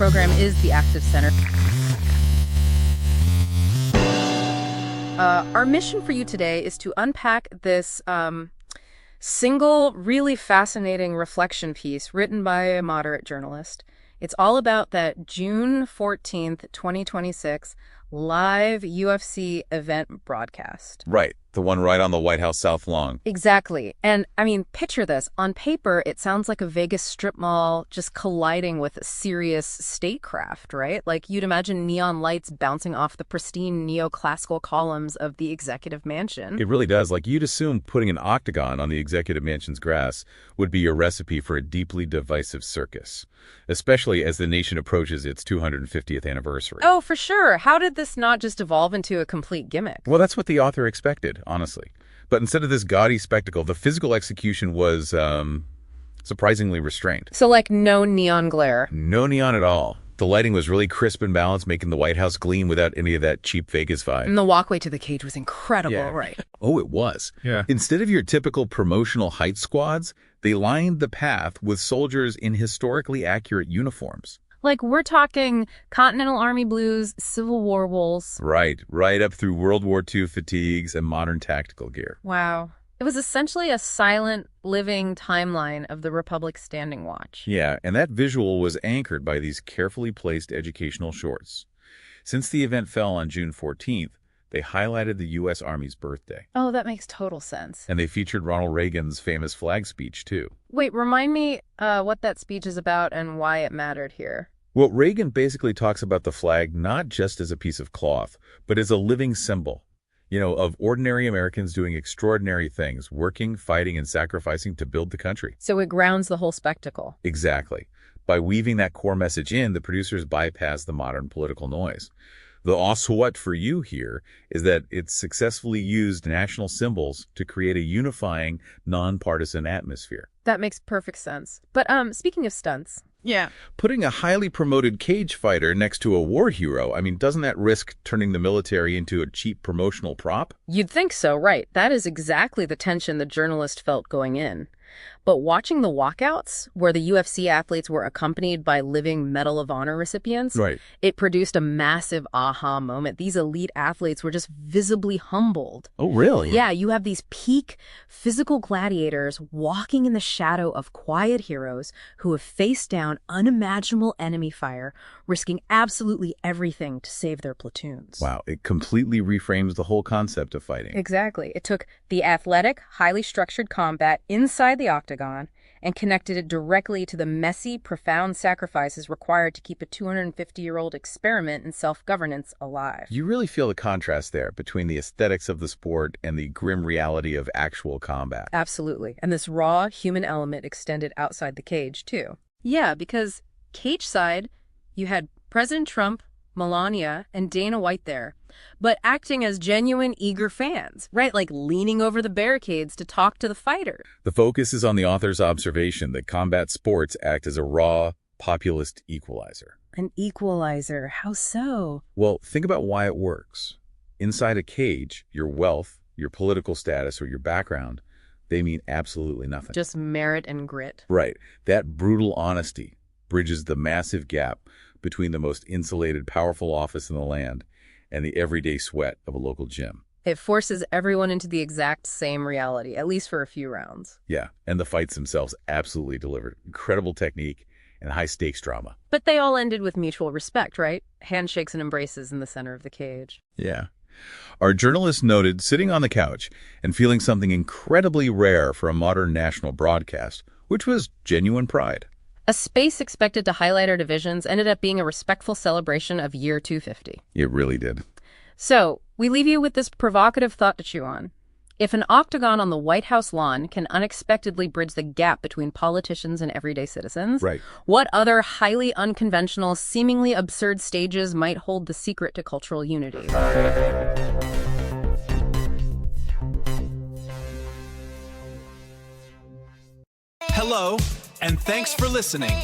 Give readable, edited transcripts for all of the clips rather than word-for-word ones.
program is the Active Center. Our mission for you today is to unpack this single, really fascinating reflection piece written by a moderate journalist. It's all about that June 14th, 2026 live UFC event broadcast. Right. The one right on the White House South Lawn. Exactly. And I mean, picture this. On paper, it sounds like a Vegas strip mall just colliding with a serious statecraft, right? Like you'd imagine neon lights bouncing off the pristine neoclassical columns of the executive mansion. It really does. Like you'd assume putting an octagon on the executive mansion's grass would be a recipe for a deeply divisive circus, especially as the nation approaches its 250th anniversary. Oh, for sure. How did this not just evolve into a complete gimmick? Well, that's what the author expected, honestly. But instead of this gaudy spectacle, the physical execution was surprisingly restrained. So like no neon glare. No neon at all. The lighting was really crisp and balanced, making the White House gleam without any of that cheap Vegas vibe. And the walkway to the cage was incredible, right? Oh, it was. Yeah. Instead of your typical promotional height squads, they lined the path with soldiers in historically accurate uniforms. Like we're talking Continental Army blues, Civil War wools. Right up through World War II fatigues and modern tactical gear. Wow. It was essentially a silent, living timeline of the Republic's standing watch. Yeah, and that visual was anchored by these carefully placed educational shorts. Since the event fell on June 14th, they highlighted the U.S. Army's birthday. Oh, that makes total sense. And they featured Ronald Reagan's famous flag speech, too. Wait, remind me what that speech is about and why it mattered here. Well, Reagan basically talks about the flag not just as a piece of cloth, but as a living symbol, of ordinary Americans doing extraordinary things, working, fighting, and sacrificing to build the country. So it grounds the whole spectacle. Exactly. By weaving that core message in, the producers bypass the modern political noise. The what for you here is that it successfully used national symbols to create a unifying, nonpartisan atmosphere. That makes perfect sense. But speaking of stunts. Yeah. Putting a highly promoted cage fighter next to a war hero, doesn't that risk turning the military into a cheap promotional prop? You'd think so, right. That is exactly the tension the journalist felt going in. But watching the walkouts, where the UFC athletes were accompanied by living Medal of Honor recipients, Right. It produced a massive aha moment. These elite athletes were just visibly humbled. Oh, really? Yeah, you have these peak physical gladiators walking in the shadow of quiet heroes who have faced down unimaginable enemy fire, risking absolutely everything to save their platoons. Wow, it completely reframes the whole concept of fighting. Exactly. It took the athletic, highly structured combat inside the octagon and connected it directly to the messy, profound sacrifices required to keep a 250-year-old experiment in self-governance alive. You really feel the contrast there between the aesthetics of the sport and the grim reality of actual combat. Absolutely. And this raw human element extended outside the cage, too. Yeah, because cage side, you had President Trump, Melania, and Dana White there, but acting as genuine, eager fans, right? Like leaning over the barricades to talk to the fighter. The focus is on the author's observation that combat sports act as a raw, populist equalizer. An equalizer? How so? Well, think about why it works. Inside a cage, your wealth, your political status, or your background, they mean absolutely nothing. Just merit and grit. Right. That brutal honesty bridges the massive gap between the most insulated, powerful office in the land and the everyday sweat of a local gym. It forces everyone into the exact same reality, at least for a few rounds. Yeah, and the fights themselves absolutely delivered. Incredible technique and high-stakes drama. But they all ended with mutual respect, right? Handshakes and embraces in the center of the cage. Yeah. Our journalist noted sitting on the couch and feeling something incredibly rare for a modern national broadcast, which was genuine pride. A space expected to highlight our divisions ended up being a respectful celebration of year 250. It really did. So, we leave you with this provocative thought to chew on. If an octagon on the White House lawn can unexpectedly bridge the gap between politicians and everyday citizens, Right. what other highly unconventional, seemingly absurd stages might hold the secret to cultural unity? Hello, and thanks for listening.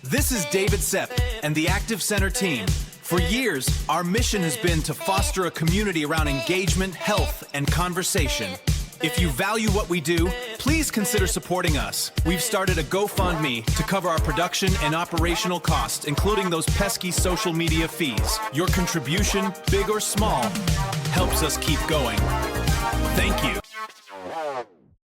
This is David Sepp and the Active Center team. For years, our mission has been to foster a community around engagement, health, and conversation. If you value what we do, please consider supporting us. We've started a GoFundMe to cover our production and operational costs, including those pesky social media fees. Your contribution, big or small, helps us keep going. Thank you.